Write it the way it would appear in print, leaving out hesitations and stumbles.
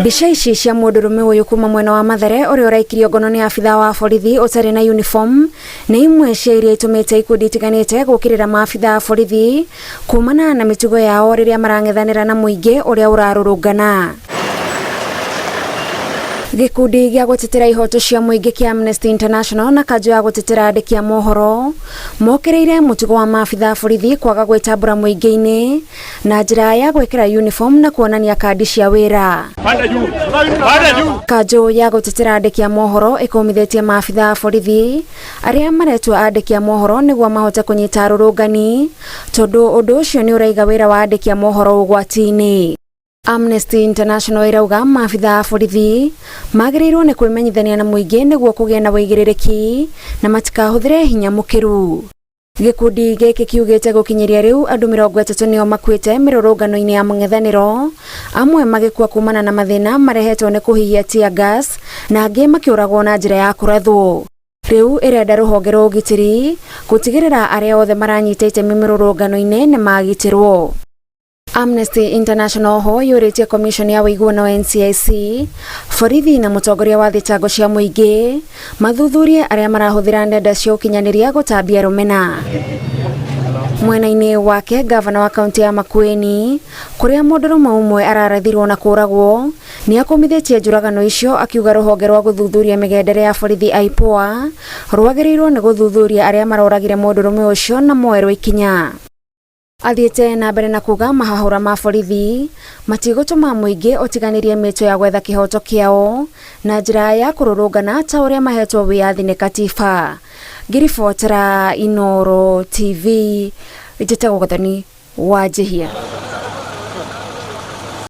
Mbica ici cia mũndũrũme ũyũ kuma mwena wa Mathare ũrĩa ũraikirio ngono nĩ abithaa wa borithi ũtarĩ na uniform nĩ imwe cia iria itũmĩte ikundi itiganĩte gũkĩrĩra maabithaa a borithi kumana na mĩtugo yao rĩrĩa marang'ethanĩra na mũingĩ ũrĩa ũrarũrũngana. Gikundi gĩa gũtetera ihoto cia mũingĩ kia Amnesty International na kanjũ ya gũtetera andĩki a mohoro mokereire mũtugo wa maabithaa borithi kwaga gwĩtambũra mũingĩ-inĩ na njĩra ya gwĩkĩra uniform na kuonania kandi cia wĩra. Kanjũ ya gũtetera andĩki a mohoro ĩkũmithĩtie maabithaa borithi arĩa maretua andĩki a mohoro nĩguo mahote kũnyita arũrũngani tondũ ũndũ ũcio nĩ ũraiga wĩra wa andĩki a mohoro ũgwati-inĩ. Amnesty International irauga maabithaa a borithi magĩrĩirwo nĩ kwĩmenyithania na mũingĩ nĩguo kũgĩe na wĩigĩrĩrĩki na matikahũthĩre hinya mũkĩru. Gikundi gĩkĩ kiugĩte gũkinyĩria rĩu andũ 30 nĩo makuĩte mĩrũrũngano-inĩ ya mũng'ethanĩro, amwe magĩkua kumana na mathĩna marehetwo nĩ kũhihia tear gas na angĩ makĩũragwo na njĩra ya kũrathwo. Rĩu ĩrenda rũhonge rwa ũgitĩri gũtigĩrĩra arĩa othe maranyita itemi mĩrũrũngano-inĩ nĩ magitĩrwo. Amnesty International ho yũrĩtie commission ya ũiguano wa NCIC, borithi na mũtongoria wa thitango cia mũingĩ mathuthurie arĩa marahũthĩra nenda cia ũkinyanĩria gũtambia rũmena. Mwena-inĩ wake gavana wa kaunti ya Makueni kũrĩa mũndũrũme ũmwe ararathirwo na kũragwo nĩ akũmithĩtie njũragano icio akiuga rũhonge rwa gũthuthuria mĩgendere ya borithi IPOA rwagĩrĩirwo nĩ gũthuthuria arĩa maroragire mũndũrũme ũcio na moerwo ikinya. Athiĩte na mbere na kuga mahahũra ma borithi matigũtũma mũingĩ ũtiganĩrie mĩto ya gwetha kĩhoto kĩao na njĩra ya kũrũrũngana ta ũrĩa mahetwo wĩyathi nĩ katiba. Ngiribotera Inooro TV, njĩtagwo Gathoni Wanjihia.